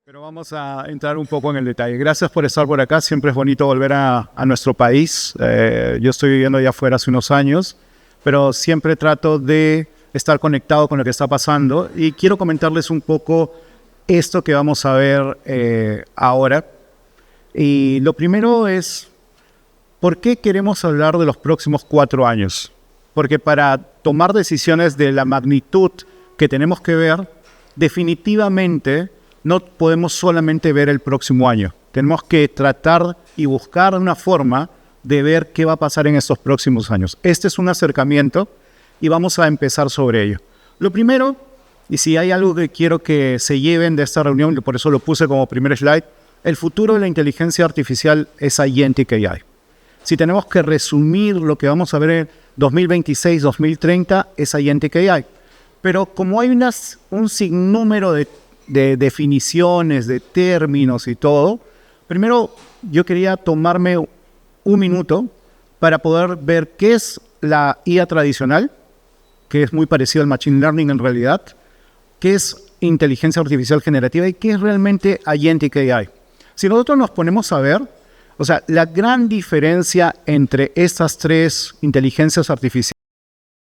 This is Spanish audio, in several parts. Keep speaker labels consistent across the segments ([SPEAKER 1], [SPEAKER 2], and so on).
[SPEAKER 1] Pero vamos a entrar un poco en el detalle. Gracias por estar por acá. Siempre es bonito volver a nuestro país. Yo estoy viviendo allá afuera hace unos años, pero siempre trato de estar conectado con lo que está pasando. Y quiero comentarles un poco esto que vamos a ver ahora. Y lo primero es, ¿por qué queremos hablar de los próximos 4 años? Porque para tomar decisiones de la magnitud que tenemos que ver, definitivamente no podemos solamente ver el próximo año. Tenemos que tratar y buscar una forma de ver qué va a pasar en estos próximos años. Este es un acercamiento y vamos a empezar sobre ello. Lo primero, y si hay algo que quiero que se lleven de esta reunión, por eso lo puse como primer slide, el futuro de la inteligencia artificial es Agentic AI. Si tenemos que resumir lo que vamos a ver en 2026, 2030, es Agentic AI. Pero como hay un sinnúmero de definiciones, de términos y todo, primero yo quería tomarme un minuto para poder ver qué es la IA tradicional, que es muy parecido al Machine Learning en realidad, qué es inteligencia artificial generativa y qué es realmente Agentic AI. Si nosotros nos ponemos a ver, o sea, la gran diferencia entre estas tres inteligencias artificiales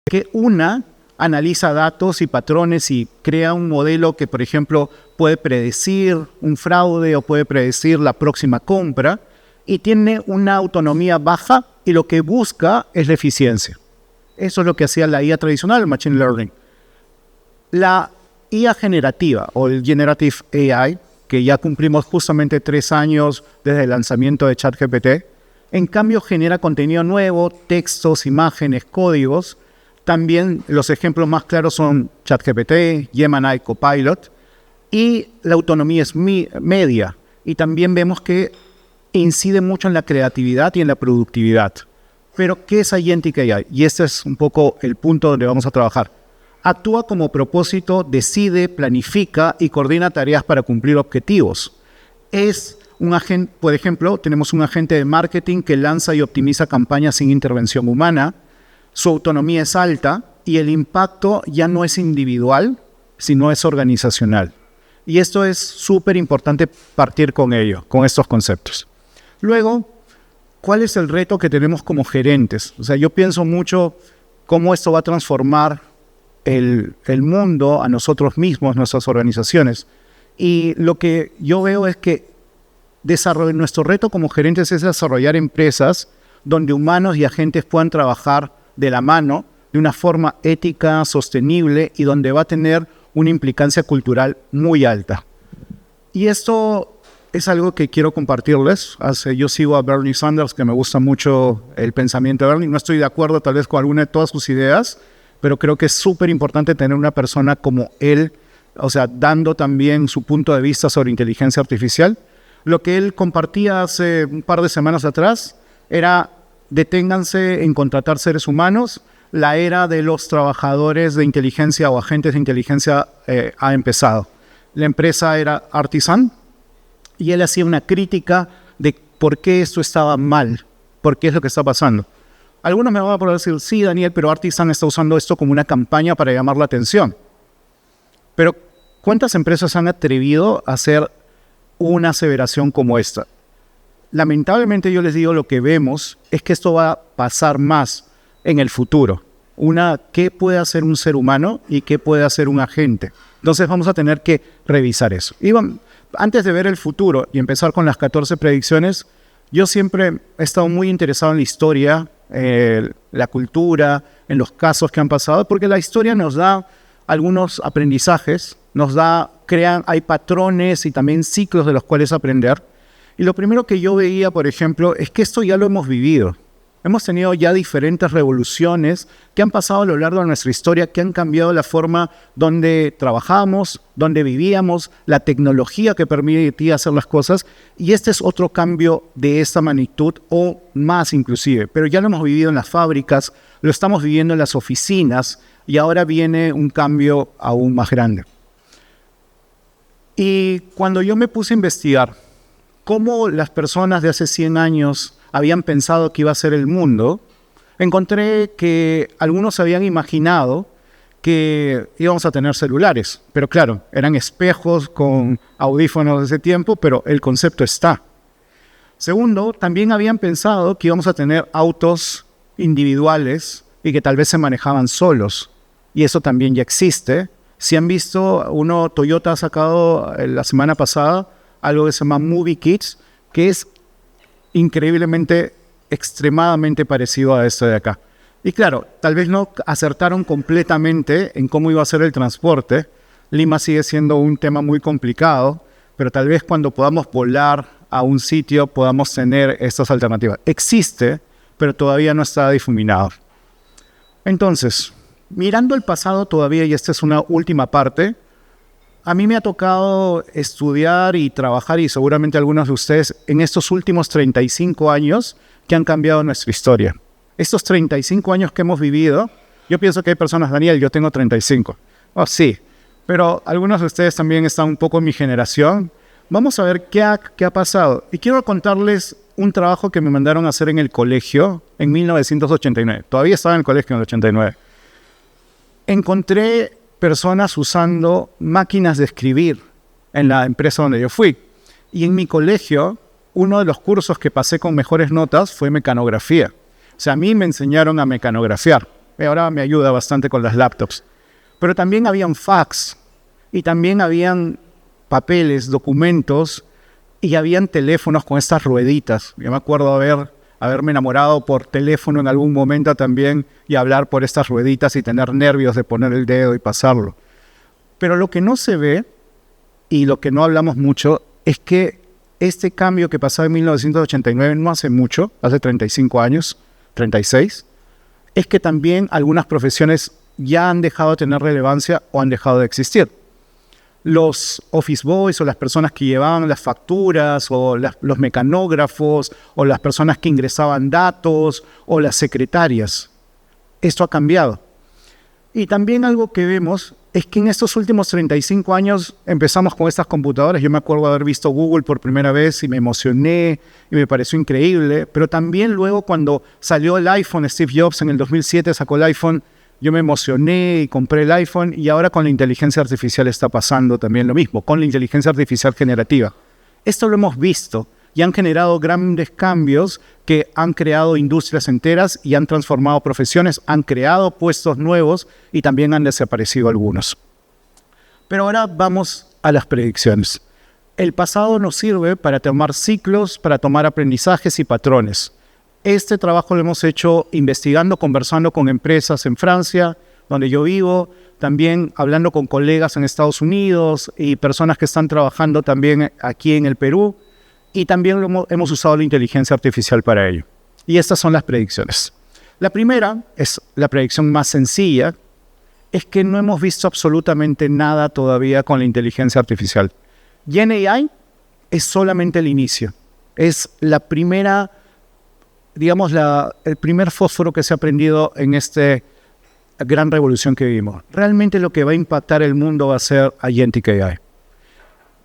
[SPEAKER 1] es que una analiza datos y patrones y crea un modelo que, por ejemplo, puede predecir un fraude o puede predecir la próxima compra y tiene una autonomía baja y lo que busca es la eficiencia. Eso es lo que hacía la IA tradicional, el Machine Learning. La IA generativa o el Generative AI, que ya cumplimos justamente 3 años desde el lanzamiento de ChatGPT, en cambio genera contenido nuevo, textos, imágenes, códigos. También los ejemplos más claros son ChatGPT, Gemini, Copilot, y la autonomía es media. Y también vemos que incide mucho en la creatividad y en la productividad. Pero, ¿qué es Agentic AI? Y este es un poco el punto donde vamos a trabajar. Actúa como propósito, decide, planifica y coordina tareas para cumplir objetivos. Es un agente, por ejemplo, tenemos un agente de marketing que lanza y optimiza campañas sin intervención humana. Su autonomía es alta y el impacto ya no es individual, sino es organizacional. Y esto es súper importante partir con ello, con estos conceptos. Luego, ¿cuál es el reto que tenemos como gerentes? O sea, yo pienso mucho cómo esto va a transformar el mundo, a nosotros mismos, nuestras organizaciones. Y lo que yo veo es que nuestro reto como gerentes es desarrollar empresas donde humanos y agentes puedan trabajar de la mano, de una forma ética, sostenible y donde va a tener una implicancia cultural muy alta. Y esto es algo que quiero compartirles. Yo sigo a Bernie Sanders, que me gusta mucho el pensamiento de Bernie. No estoy de acuerdo tal vez con alguna de todas sus ideas, pero creo que es súper importante tener una persona como él, o sea, dando también su punto de vista sobre inteligencia artificial. Lo que él compartía hace un par de semanas atrás era: deténganse en contratar seres humanos. La era de los trabajadores de inteligencia o agentes de inteligencia ha empezado. La empresa era Artisan y él hacía una crítica de por qué esto estaba mal, por qué es lo que está pasando. Algunos me van a poder decir, sí, Daniel, pero Artisan está usando esto como una campaña para llamar la atención. Pero, ¿cuántas empresas han atrevido a hacer una aseveración como esta? Lamentablemente yo les digo, lo que vemos es que esto va a pasar más en el futuro. ¿Qué puede hacer un ser humano y qué puede hacer un agente? Entonces vamos a tener que revisar eso. Y antes de ver el futuro y empezar con las 14 predicciones, yo siempre he estado muy interesado en la historia, la cultura, en los casos que han pasado, porque la historia nos da algunos aprendizajes, hay patrones y también ciclos de los cuales aprender. Y lo primero que yo veía, por ejemplo, es que esto ya lo hemos vivido. Hemos tenido ya diferentes revoluciones que han pasado a lo largo de nuestra historia, que han cambiado la forma donde trabajamos, donde vivíamos, la tecnología que permitía hacer las cosas. Y este es otro cambio de esta magnitud o más inclusive. Pero ya lo hemos vivido en las fábricas, lo estamos viviendo en las oficinas y ahora viene un cambio aún más grande. Y cuando yo me puse a investigar cómo las personas de hace 100 años habían pensado que iba a ser el mundo, encontré que algunos habían imaginado que íbamos a tener celulares. Pero claro, eran espejos con audífonos de ese tiempo, pero el concepto está. Segundo, también habían pensado que íbamos a tener autos individuales y que tal vez se manejaban solos. Y eso también ya existe. Si han visto, Toyota ha sacado la semana pasada algo que se llama Movie Kits, que es increíblemente, extremadamente parecido a esto de acá. Y claro, tal vez no acertaron completamente en cómo iba a ser el transporte. Lima sigue siendo un tema muy complicado, pero tal vez cuando podamos volar a un sitio podamos tener estas alternativas. Existe, pero todavía no está difuminado. Entonces, mirando el pasado todavía, y esta es una última parte, a mí me ha tocado estudiar y trabajar, y seguramente algunos de ustedes, en estos últimos 35 años que han cambiado nuestra historia. Estos 35 años que hemos vivido, yo pienso que hay personas, Daniel, yo tengo 35. Oh, sí, pero algunos de ustedes también están un poco en mi generación. Vamos a ver qué ha pasado. Y quiero contarles un trabajo que me mandaron a hacer en el colegio en 1989. Todavía estaba en el colegio en el 89. Encontré personas usando máquinas de escribir en la empresa donde yo fui. Y en mi colegio, uno de los cursos que pasé con mejores notas fue mecanografía. O sea, a mí me enseñaron a mecanografiar. Y ahora me ayuda bastante con las laptops. Pero también habían fax. Y también habían papeles, documentos. Y habían teléfonos con estas rueditas. Yo me acuerdo haberme enamorado por teléfono en algún momento también. Y hablar por estas rueditas y tener nervios de poner el dedo y pasarlo. Pero lo que no se ve, y lo que no hablamos mucho, es que este cambio que pasó en 1989, no hace mucho, hace 35 años, 36, es que también algunas profesiones ya han dejado de tener relevancia o han dejado de existir. Los office boys o las personas que llevaban las facturas o los mecanógrafos o las personas que ingresaban datos o las secretarias. Esto ha cambiado. Y también algo que vemos es que en estos últimos 35 años empezamos con estas computadoras. Yo me acuerdo de haber visto Google por primera vez y me emocioné y me pareció increíble. Pero también luego cuando salió el iPhone, Steve Jobs en el 2007 sacó el iPhone, yo me emocioné y compré el iPhone. Y ahora con la inteligencia artificial está pasando también lo mismo, con la inteligencia artificial generativa. Esto lo hemos visto y han generado grandes cambios que han creado industrias enteras y han transformado profesiones, han creado puestos nuevos y también han desaparecido algunos. Pero ahora vamos a las predicciones. El pasado nos sirve para tomar ciclos, para tomar aprendizajes y patrones. Este trabajo lo hemos hecho investigando, conversando con empresas en Francia, donde yo vivo, también hablando con colegas en Estados Unidos y personas que están trabajando también aquí en el Perú. Y también hemos usado la inteligencia artificial para ello. Y estas son las predicciones. La primera es la predicción más sencilla, es que no hemos visto absolutamente nada todavía con la inteligencia artificial. GenAI es solamente el inicio. Es la primera, digamos, el primer fósforo que se ha prendido en esta gran revolución que vivimos. Realmente lo que va a impactar el mundo va a ser Agentic AI.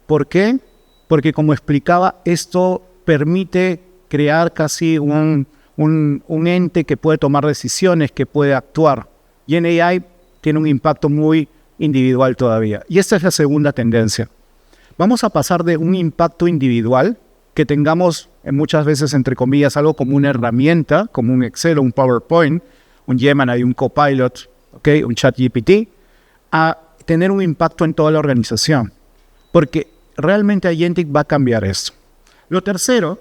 [SPEAKER 1] ¿Por qué? Porque como explicaba, esto permite crear casi un ente que puede tomar decisiones, que puede actuar. Y en AI tiene un impacto muy individual todavía. Y esta es la segunda tendencia. Vamos a pasar de un impacto individual, que tengamos muchas veces, entre comillas, algo como una herramienta, como un Excel o un PowerPoint, un Gemini, un Copilot, ¿okay? Un ChatGPT, a tener un impacto en toda la organización. Porque realmente Agentic va a cambiar esto. Lo tercero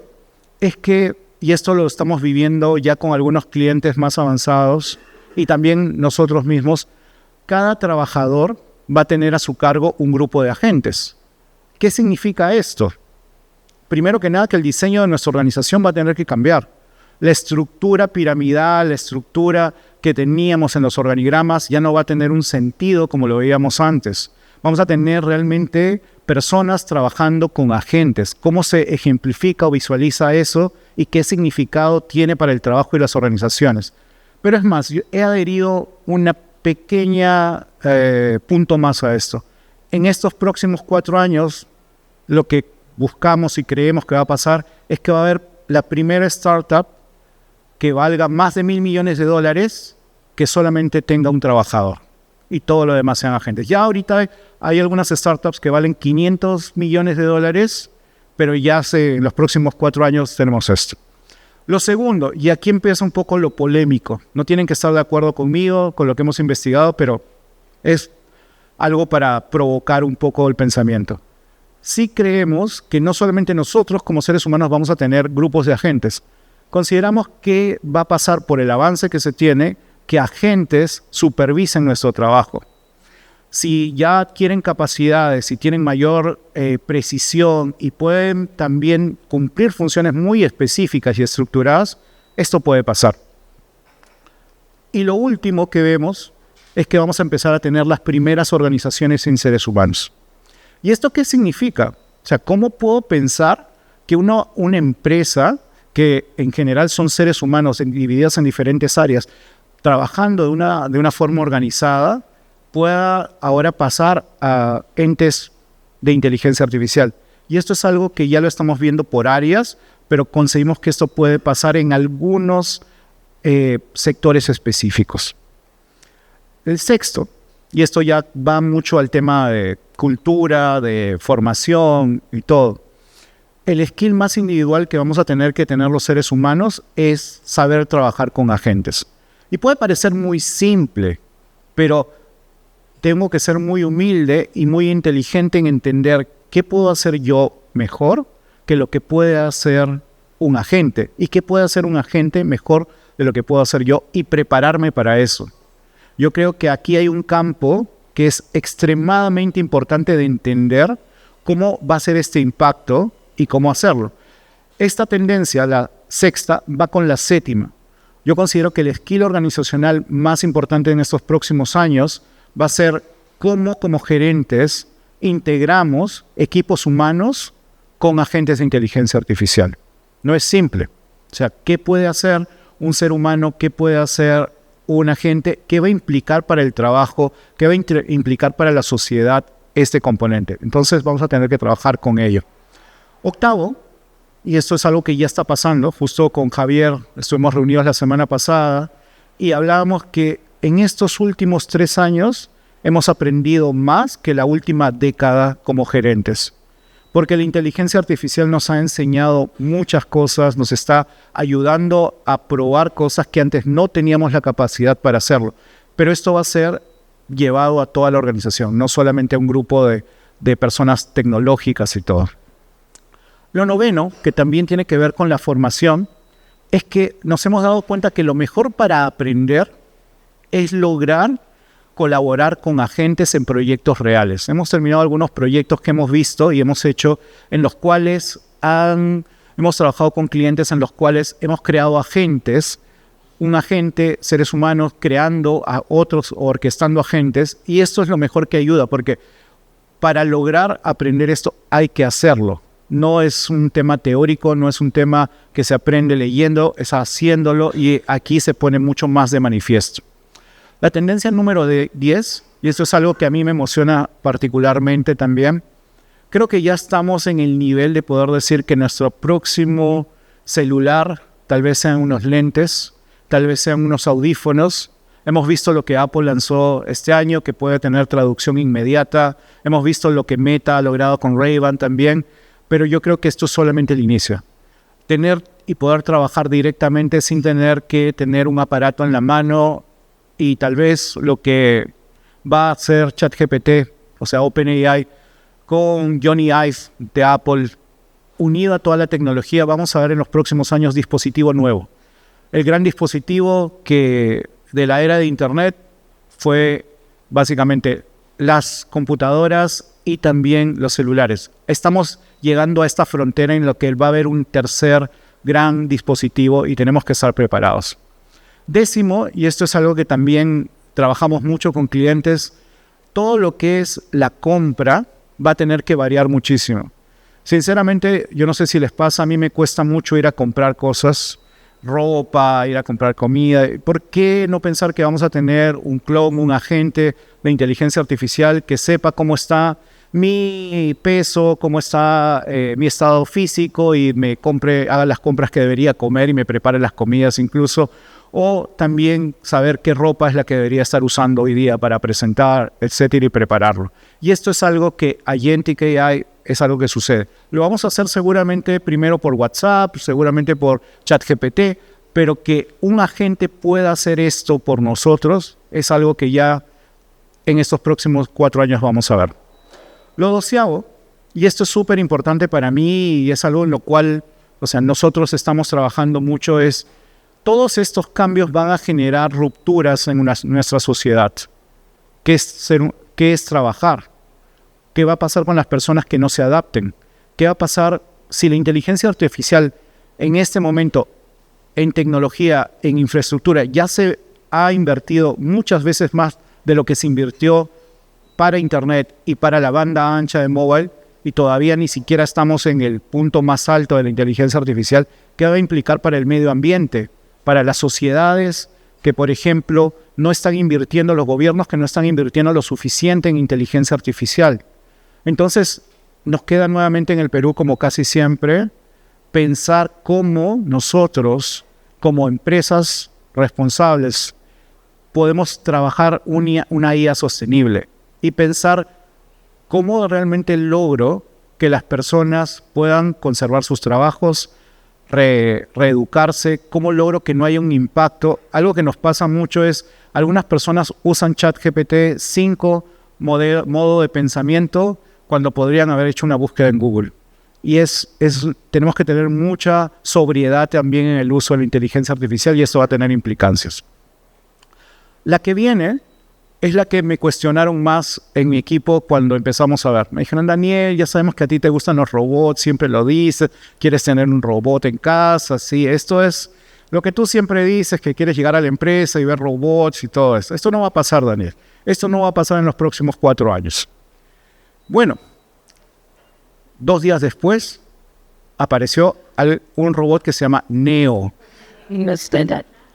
[SPEAKER 1] es que, y esto lo estamos viviendo ya con algunos clientes más avanzados y también nosotros mismos, cada trabajador va a tener a su cargo un grupo de agentes. ¿Qué significa esto? Primero que nada, que el diseño de nuestra organización va a tener que cambiar. La estructura piramidal, la estructura que teníamos en los organigramas ya no va a tener un sentido como lo veíamos antes. Vamos a tener realmente personas trabajando con agentes. ¿Cómo se ejemplifica o visualiza eso y qué significado tiene para el trabajo y las organizaciones? Pero es más, yo he adherido una pequeña punto más a esto. En estos próximos 4 años, lo que buscamos y creemos que va a pasar es que va a haber la primera startup que valga más de $1.000 millones que solamente tenga un trabajador. y todo lo demás sean agentes. Ya ahorita hay algunas startups que valen $500 millones, pero ya en los próximos 4 años tenemos esto. Lo segundo, y aquí empieza un poco lo polémico, no tienen que estar de acuerdo conmigo, con lo que hemos investigado, pero es algo para provocar un poco el pensamiento. Sí creemos que no solamente nosotros como seres humanos vamos a tener grupos de agentes. Consideramos que va a pasar por el avance que se tiene que agentes supervisen nuestro trabajo. Si ya adquieren capacidades, si tienen mayor precisión y pueden también cumplir funciones muy específicas y estructuradas, esto puede pasar. Y lo último que vemos es que vamos a empezar a tener las primeras organizaciones sin seres humanos. ¿Y esto qué significa? O sea, ¿cómo puedo pensar que una empresa, que en general son seres humanos divididos en diferentes áreas, trabajando de una forma organizada, pueda ahora pasar a entes de inteligencia artificial? Y esto es algo que ya lo estamos viendo por áreas, pero conseguimos que esto puede pasar en algunos sectores específicos. El sexto, y esto ya va mucho al tema de cultura, de formación y todo. El skill más individual que vamos a tener que tener los seres humanos es saber trabajar con agentes. Y puede parecer muy simple, pero tengo que ser muy humilde y muy inteligente en entender qué puedo hacer yo mejor que lo que puede hacer un agente. Y qué puede hacer un agente mejor de lo que puedo hacer yo y prepararme para eso. Yo creo que aquí hay un campo que es extremadamente importante de entender cómo va a ser este impacto y cómo hacerlo. Esta tendencia, la sexta, va con la séptima. Yo considero que el skill organizacional más importante en estos próximos años va a ser cómo como gerentes integramos equipos humanos con agentes de inteligencia artificial. No es simple. O sea, ¿qué puede hacer un ser humano? ¿Qué puede hacer un agente? ¿Qué va a implicar para el trabajo? ¿Qué va a implicar para la sociedad este componente? Entonces vamos a tener que trabajar con ello. Octavo, y esto es algo que ya está pasando, justo con Javier estuvimos reunidos la semana pasada y hablábamos que en estos últimos 3 años hemos aprendido más que la última década como gerentes. Porque la inteligencia artificial nos ha enseñado muchas cosas, nos está ayudando a probar cosas que antes no teníamos la capacidad para hacerlo. Pero esto va a ser llevado a toda la organización, no solamente a un grupo de personas tecnológicas y todo. Lo noveno, que también tiene que ver con la formación, es que nos hemos dado cuenta que lo mejor para aprender es lograr colaborar con agentes en proyectos reales. Hemos terminado algunos proyectos que hemos visto y hemos hecho en los cuales hemos trabajado con clientes en los cuales hemos creado agentes, un agente, seres humanos creando a otros o orquestando agentes, y esto es lo mejor que ayuda porque para lograr aprender esto hay que hacerlo. No es un tema teórico, no es un tema que se aprende leyendo, es haciéndolo y aquí se pone mucho más de manifiesto. La tendencia número 10, y esto es algo que a mí me emociona particularmente también, creo que ya estamos en el nivel de poder decir que nuestro próximo celular tal vez sean unos lentes, tal vez sean unos audífonos. Hemos visto lo que Apple lanzó este año, que puede tener traducción inmediata. Hemos visto lo que Meta ha logrado con Ray-Ban también, pero yo creo que esto es solamente el inicio. Tener y poder trabajar directamente sin tener que tener un aparato en la mano. Y tal vez lo que va a hacer ChatGPT, o sea, OpenAI, con Johnny Ive de Apple, unido a toda la tecnología, vamos a ver en los próximos años dispositivo nuevo. El gran dispositivo que de la era de Internet fue básicamente las computadoras y también los celulares. Estamos llegando a esta frontera en la que va a haber un tercer gran dispositivo y tenemos que estar preparados. Décimo, y esto es algo que también trabajamos mucho con clientes, todo lo que es la compra va a tener que variar muchísimo. Sinceramente, yo no sé si les pasa, a mí me cuesta mucho ir a comprar cosas, ropa, ir a comprar comida. ¿Por qué no pensar que vamos a tener un clon, un agente de inteligencia artificial que sepa cómo está mi peso, cómo está mi estado físico y haga las compras que debería comer y me prepare las comidas incluso. O también saber qué ropa es la que debería estar usando hoy día para presentar, etcétera, y prepararlo. Y esto es algo que Agentic AI es algo que sucede. Lo vamos a hacer seguramente primero por WhatsApp, seguramente por ChatGPT, pero que un agente pueda hacer esto por nosotros es algo que ya en estos próximos 4 años vamos a ver. Lo 12avo, y esto es súper importante para mí y es algo en lo cual, nosotros estamos trabajando mucho, es todos estos cambios van a generar rupturas en nuestra sociedad. ¿Qué es trabajar? ¿Qué va a pasar con las personas que no se adapten? ¿Qué va a pasar si la inteligencia artificial en este momento, en tecnología, en infraestructura, ya se ha invertido muchas veces más de lo que se invirtió para Internet y para la banda ancha de mobile, y todavía ni siquiera estamos en el punto más alto de la inteligencia artificial? ¿Qué va a implicar para el medio ambiente? Para las sociedades que, por ejemplo, no están invirtiendo, los gobiernos que no están invirtiendo lo suficiente en inteligencia artificial. Entonces, nos queda nuevamente en el Perú, como casi siempre, pensar cómo nosotros, como empresas responsables, podemos trabajar una IA sostenible y pensar cómo realmente logro que las personas puedan conservar sus trabajos, reeducarse, cómo logro que no haya un impacto. Algo que nos pasa mucho es, algunas personas usan ChatGPT 5 modo de pensamiento cuando podrían haber hecho una búsqueda en Google. Y tenemos que tener mucha sobriedad también en el uso de la inteligencia artificial, y esto va a tener implicancias. La que viene es la que me cuestionaron más en mi equipo cuando empezamos a ver. Me dijeron: Daniel, ya sabemos que a ti te gustan los robots, siempre lo dices, quieres tener un robot en casa, sí, esto es lo que tú siempre dices, que quieres llegar a la empresa y ver robots y todo eso. Esto no va a pasar, Daniel. Esto no va a pasar en los próximos 4 años. Bueno, 2 días después apareció un robot que se llama Neo.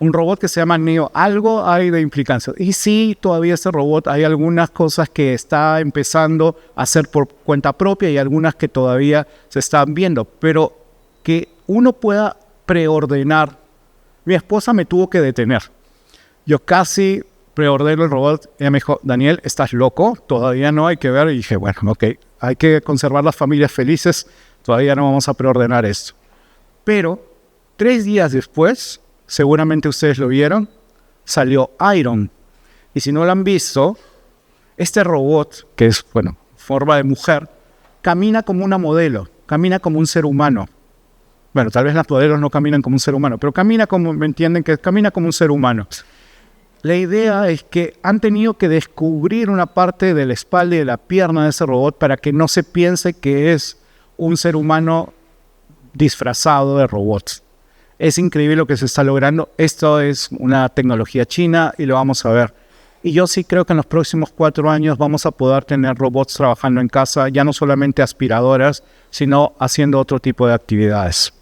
[SPEAKER 1] Un robot que se llama Neo. Algo hay de implicancia. Y sí, todavía este robot hay algunas cosas que está empezando a hacer por cuenta propia y algunas que todavía se están viendo. Pero que uno pueda preordenar. Mi esposa me tuvo que detener. Yo casi preordeno el robot. Ella me dijo: Daniel, ¿estás loco? Todavía no, hay que ver. Y dije: bueno, ok, hay que conservar las familias felices. Todavía no vamos a preordenar esto. Pero 3 días después, seguramente ustedes lo vieron, salió Iron. Y si no lo han visto, este robot, que es, forma de mujer, camina como una modelo, camina como un ser humano. Bueno, tal vez las modelos no caminan como un ser humano, pero camina como, ¿me entienden? Que camina como un ser humano. La idea es que han tenido que descubrir una parte de la espalda y de la pierna de ese robot para que no se piense que es un ser humano disfrazado de robots. Es increíble lo que se está logrando. Esto es una tecnología china y lo vamos a ver. Y yo sí creo que en los próximos 4 años vamos a poder tener robots trabajando en casa, ya no solamente aspiradoras, sino haciendo otro tipo de actividades.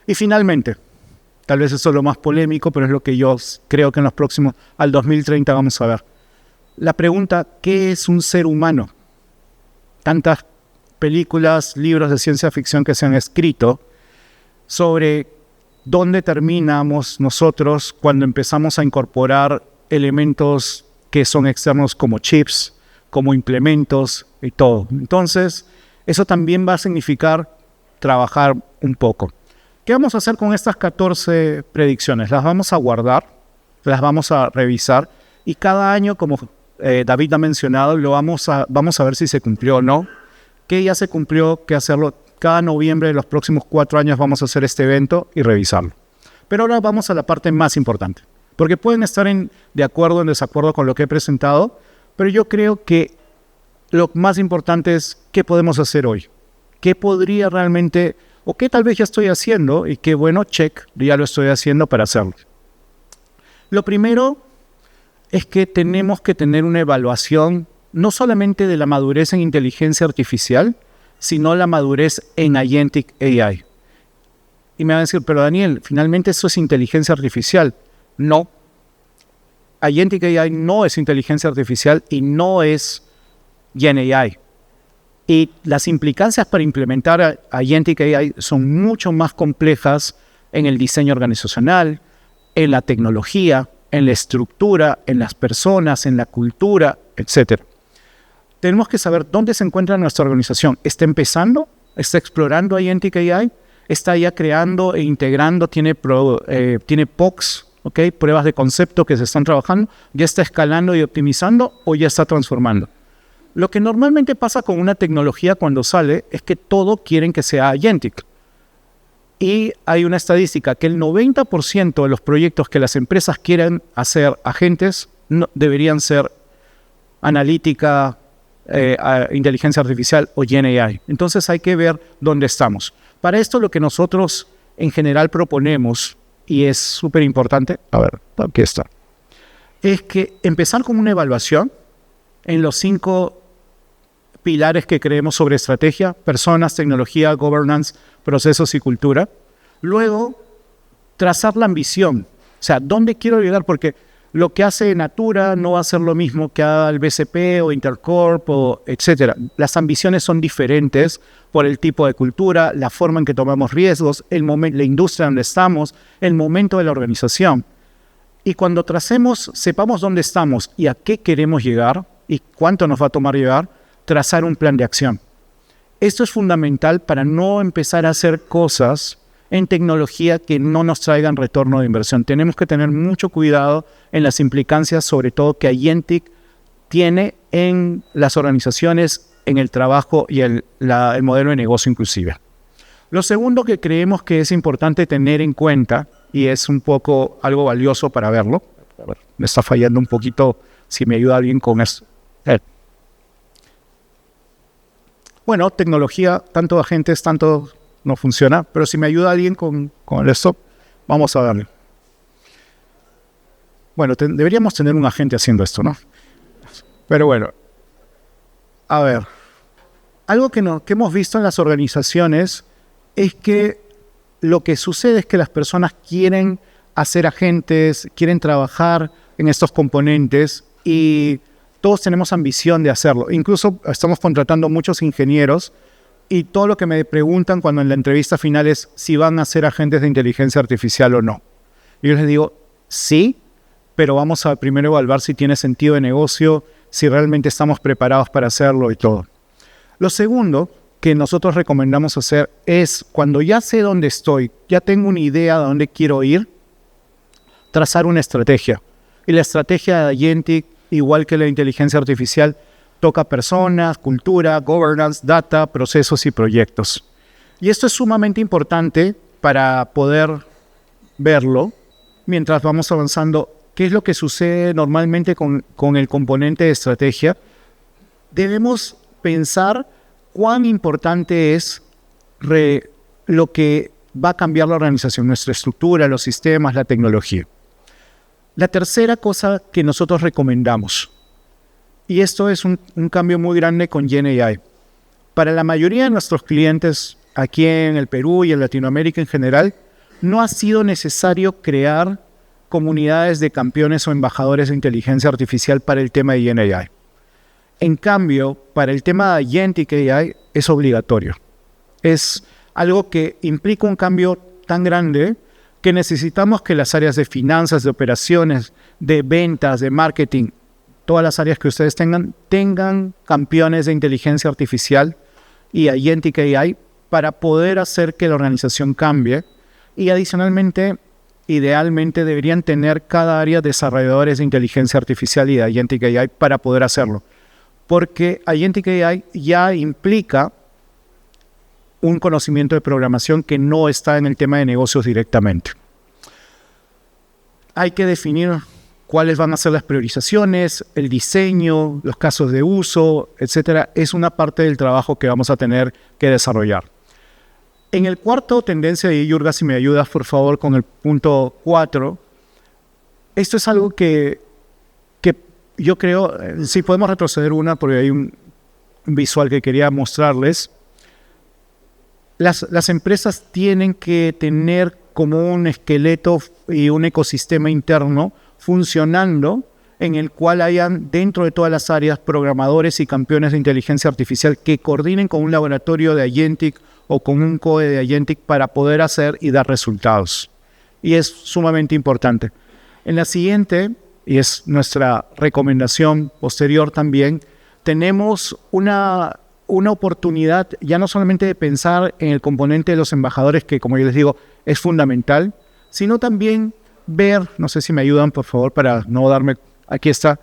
[SPEAKER 1] Y finalmente, tal vez eso es lo más polémico, pero es lo que yo creo que en los próximos, al 2030 vamos a ver. La pregunta: ¿qué es un ser humano? Tantas películas, libros de ciencia ficción que se han escrito sobre dónde terminamos nosotros cuando empezamos a incorporar elementos que son externos como chips, como implementos y todo. Entonces, eso también va a significar trabajar un poco. ¿Qué vamos a hacer con estas 14 predicciones? Las vamos a guardar, las vamos a revisar y cada año, como David ha mencionado, vamos a ver si se cumplió o no. ¿Qué ya se cumplió? ¿Qué hacerlo? Cada noviembre de los próximos 4 años vamos a hacer este evento y revisarlo. Pero ahora vamos a la parte más importante, porque pueden estar de acuerdo o en desacuerdo con lo que he presentado, pero yo creo que lo más importante es qué podemos hacer hoy. ¿Qué podría realmente, o qué tal vez ya estoy haciendo y qué bueno, check, ya lo estoy haciendo para hacerlo? Lo primero es que tenemos que tener una evaluación no solamente de la madurez en inteligencia artificial, sino la madurez en Agentic AI. Y me van a decir: pero Daniel, finalmente eso es inteligencia artificial. No. Agentic AI no es inteligencia artificial y no es Gen AI. Y las implicancias para implementar Agentic AI son mucho más complejas en el diseño organizacional, en la tecnología, en la estructura, en las personas, en la cultura, etc. Tenemos que saber dónde se encuentra nuestra organización. ¿Está empezando? ¿Está explorando Agentic AI? ¿Está ya creando e integrando? ¿Tiene POCs? ¿Okay? Pruebas de concepto que se están trabajando. ¿Ya está escalando y optimizando o ya está transformando? Lo que normalmente pasa con una tecnología cuando sale es que todo quieren que sea Agentic. Y hay una estadística que el 90% de los proyectos que las empresas quieren hacer agentes deberían ser analítica, inteligencia artificial o GenAI. Entonces hay que ver dónde estamos. Para esto lo que nosotros en general proponemos, y es súper importante, a ver, aquí está, es que empezar con una evaluación en los 5 pilares que creemos sobre estrategia: personas, tecnología, governance, procesos y cultura. Luego, trazar la ambición. O sea, ¿dónde quiero llegar? Porque lo que hace Natura no va a ser lo mismo que haga el BCP o Intercorp, o etcétera. Las ambiciones son diferentes por el tipo de cultura, la forma en que tomamos riesgos, la industria donde estamos, el momento de la organización. Y cuando tracemos, sepamos dónde estamos y a qué queremos llegar y cuánto nos va a tomar llegar, trazar un plan de acción. Esto es fundamental para no empezar a hacer cosas en tecnología que no nos traigan retorno de inversión. Tenemos que tener mucho cuidado en las implicancias, sobre todo que Agentic tiene en las organizaciones, en el trabajo y el modelo de negocio inclusive. Lo segundo que creemos que es importante tener en cuenta, y es un poco algo valioso para verlo, a ver, me está fallando un poquito, si me ayuda alguien con esto. Bueno, tecnología, tanto agentes, tanto no funciona, pero si me ayuda alguien con esto, vamos a darle. Bueno, deberíamos tener un agente haciendo esto, ¿no? Pero bueno, a ver, algo que hemos visto en las organizaciones es que lo que sucede es que las personas quieren hacer agentes, quieren trabajar en estos componentes y todos tenemos ambición de hacerlo. Incluso estamos contratando muchos ingenieros y todo lo que me preguntan cuando en la entrevista final es si van a ser agentes de inteligencia artificial o no. Y yo les digo, sí, pero vamos a primero evaluar si tiene sentido de negocio, si realmente estamos preparados para hacerlo y todo. Lo segundo que nosotros recomendamos hacer es, cuando ya sé dónde estoy, ya tengo una idea de dónde quiero ir, trazar una estrategia. Y la estrategia de Agentic, igual que la inteligencia artificial, toca personas, cultura, governance, data, procesos y proyectos. Y esto es sumamente importante para poder verlo mientras vamos avanzando. ¿Qué es lo que sucede normalmente con el componente de estrategia? Debemos pensar cuán importante es lo que va a cambiar la organización, nuestra estructura, los sistemas, la tecnología. La tercera cosa que nosotros recomendamos, y esto es un cambio muy grande con GenAI. Para la mayoría de nuestros clientes aquí en el Perú y en Latinoamérica en general, no ha sido necesario crear comunidades de campeones o embajadores de inteligencia artificial para el tema de GenAI. En cambio, para el tema de Agentic AI es obligatorio. Es algo que implica un cambio tan grande que necesitamos que las áreas de finanzas, de operaciones, de ventas, de marketing, todas las áreas que ustedes tengan campeones de inteligencia artificial y Agentic AI para poder hacer que la organización cambie. Y adicionalmente, idealmente deberían tener cada área desarrolladores de inteligencia artificial y de Agentic AI para poder hacerlo. Porque Agentic AI ya implica un conocimiento de programación que no está en el tema de negocios directamente. Hay que definir cuáles van a ser las priorizaciones, el diseño, los casos de uso, etcétera. Es una parte del trabajo que vamos a tener que desarrollar. En el cuarto tendencia, y Yurga, si me ayudas por favor con el punto 4, esto es algo que yo creo, si podemos retroceder una, porque hay un visual que quería mostrarles. Las empresas tienen que tener como un esqueleto y un ecosistema interno funcionando en el cual hayan dentro de todas las áreas programadores y campeones de inteligencia artificial que coordinen con un laboratorio de Agentic o con un COE de Agentic para poder hacer y dar resultados. Y es sumamente importante. En la siguiente, y es nuestra recomendación posterior también, tenemos una oportunidad ya no solamente de pensar en el componente de los embajadores, que como yo les digo, es fundamental, sino también ver, no sé si me ayudan por favor para no darme, aquí está,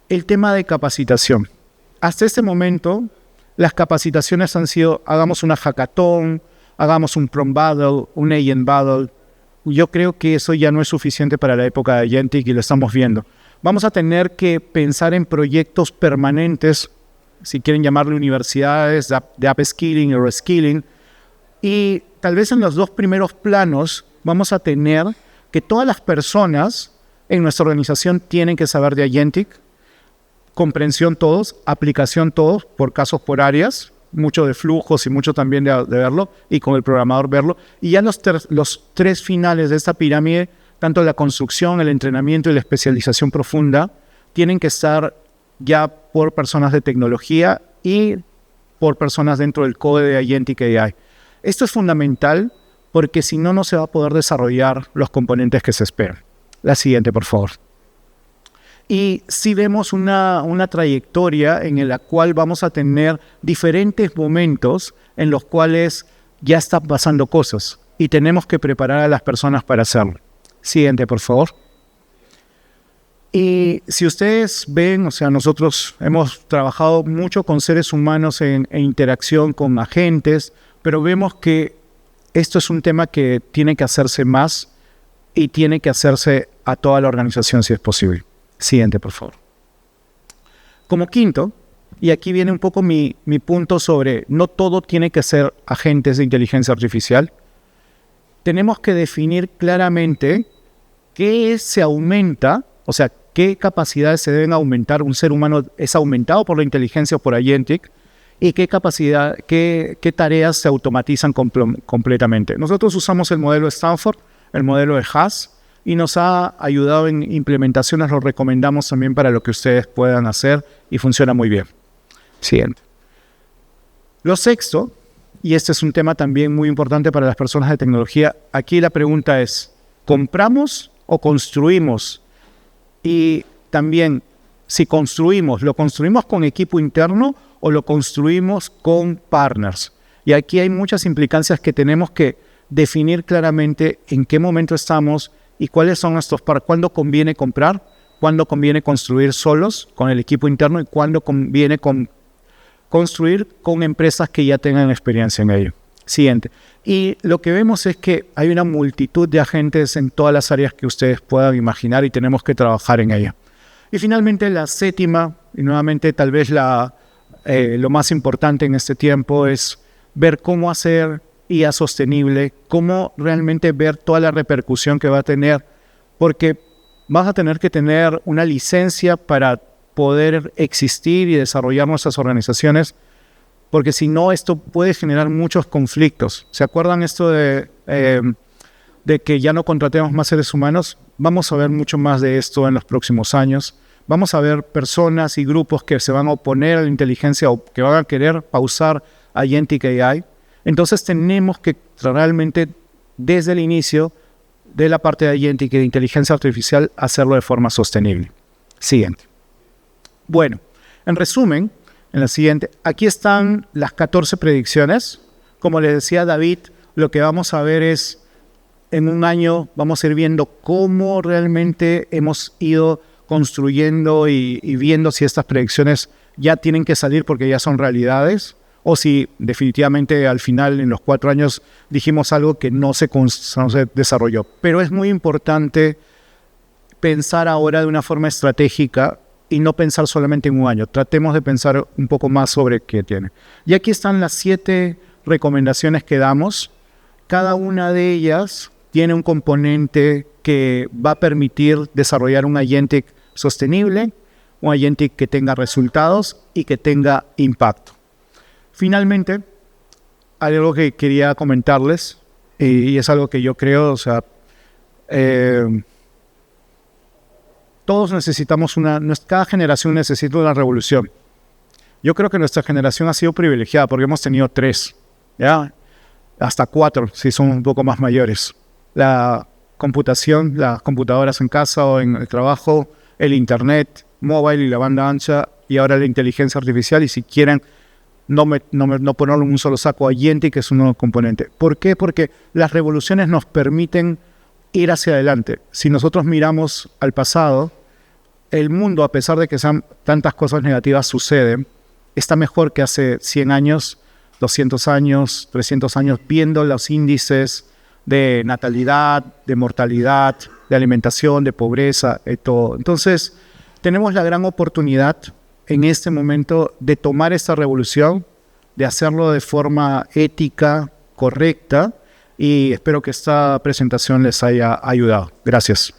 [SPEAKER 1] el tema de capacitación. Hasta este momento, las capacitaciones han sido, hagamos una hackathon, hagamos un prompt battle, un agent battle. Yo creo que eso ya no es suficiente para la época de Agentic y lo estamos viendo. Vamos a tener que pensar en proyectos permanentes, si quieren llamarle universidades, de upskilling o reskilling, y tal vez en los dos primeros planos vamos a tener que todas las personas en nuestra organización tienen que saber de Agentic, comprensión todos, aplicación todos, por casos por áreas, mucho de flujos y mucho también de verlo, y con el programador verlo. Y ya los tres finales de esta pirámide, tanto la construcción, el entrenamiento y la especialización profunda, tienen que estar ya por personas de tecnología y por personas dentro del COE de Agentic AI. Esto es fundamental porque si no, no se va a poder desarrollar los componentes que se esperan. La siguiente, por favor. Y sí vemos una trayectoria en la cual vamos a tener diferentes momentos en los cuales ya están pasando cosas y tenemos que preparar a las personas para hacerlo. Siguiente, por favor. Y si ustedes ven, o sea, nosotros hemos trabajado mucho con seres humanos en interacción con agentes, pero vemos que esto es un tema que tiene que hacerse más y tiene que hacerse a toda la organización si es posible. Siguiente, por favor. Como quinto, y aquí viene un poco mi punto sobre no todo tiene que ser agentes de inteligencia artificial. Tenemos que definir claramente qué se aumenta, o sea, qué capacidades se deben aumentar. Un ser humano es aumentado por la inteligencia o por Agentic, y qué tareas se automatizan completamente. Nosotros usamos el modelo Stanford, el modelo de Haas, y nos ha ayudado en implementaciones, lo recomendamos también para lo que ustedes puedan hacer y funciona muy bien. Siguiente. Lo sexto, y este es un tema también muy importante para las personas de tecnología, aquí la pregunta es, ¿compramos o construimos? Y también, si construimos, ¿lo construimos con equipo interno o lo construimos con partners? Y aquí hay muchas implicancias que tenemos que definir claramente en qué momento estamos y cuáles son nuestros partners, cuándo conviene comprar, cuándo conviene construir solos con el equipo interno y cuándo conviene construir con empresas que ya tengan experiencia en ello. Siguiente. Y lo que vemos es que hay una multitud de agentes en todas las áreas que ustedes puedan imaginar y tenemos que trabajar en ella. Y finalmente la séptima, y nuevamente tal vez lo más importante en este tiempo, es ver cómo hacer IA sostenible, cómo realmente ver toda la repercusión que va a tener, porque vas a tener que tener una licencia para poder existir y desarrollar nuestras organizaciones, porque si no, esto puede generar muchos conflictos. ¿Se acuerdan esto de que ya no contratemos más seres humanos? Vamos a ver mucho más de esto en los próximos años. Vamos a ver personas y grupos que se van a oponer a la inteligencia o que van a querer pausar Agentic AI. Entonces tenemos que realmente, desde el inicio de la parte de Agentic y de inteligencia artificial, hacerlo de forma sostenible. Siguiente. Bueno, en resumen, en la siguiente, aquí están las 14 predicciones. Como les decía David, lo que vamos a ver es, en un año vamos a ir viendo cómo realmente hemos ido construyendo y viendo si estas predicciones ya tienen que salir porque ya son realidades, o si definitivamente al final, en los 4 años, dijimos algo que no se desarrolló. Pero es muy importante pensar ahora de una forma estratégica y no pensar solamente en un año. Tratemos de pensar un poco más sobre qué tiene. Y aquí están las 7 recomendaciones que damos. Cada una de ellas tiene un componente que va a permitir desarrollar un Agentic sostenible, un Agentic que tenga resultados y que tenga impacto. Finalmente, hay algo que quería comentarles, y es algo que yo creo, o sea, todos necesitamos cada generación necesita una revolución. Yo creo que nuestra generación ha sido privilegiada porque hemos tenido 3, ¿ya? Hasta 4, si son un poco más mayores. La computación, las computadoras en casa o en el trabajo, el internet, mobile y la banda ancha, y ahora la inteligencia artificial, y si quieren no ponerlo en un solo saco, Agenti, que es un nuevo componente. ¿Por qué? Porque las revoluciones nos permiten ir hacia adelante. Si nosotros miramos al pasado, el mundo, a pesar de que sean tantas cosas negativas suceden, está mejor que hace 100 años, 200 años, 300 años, viendo los índices de natalidad, de mortalidad, de alimentación, de pobreza, de todo. Entonces, tenemos la gran oportunidad en este momento de tomar esta revolución, de hacerlo de forma ética, correcta, y espero que esta presentación les haya ayudado. Gracias.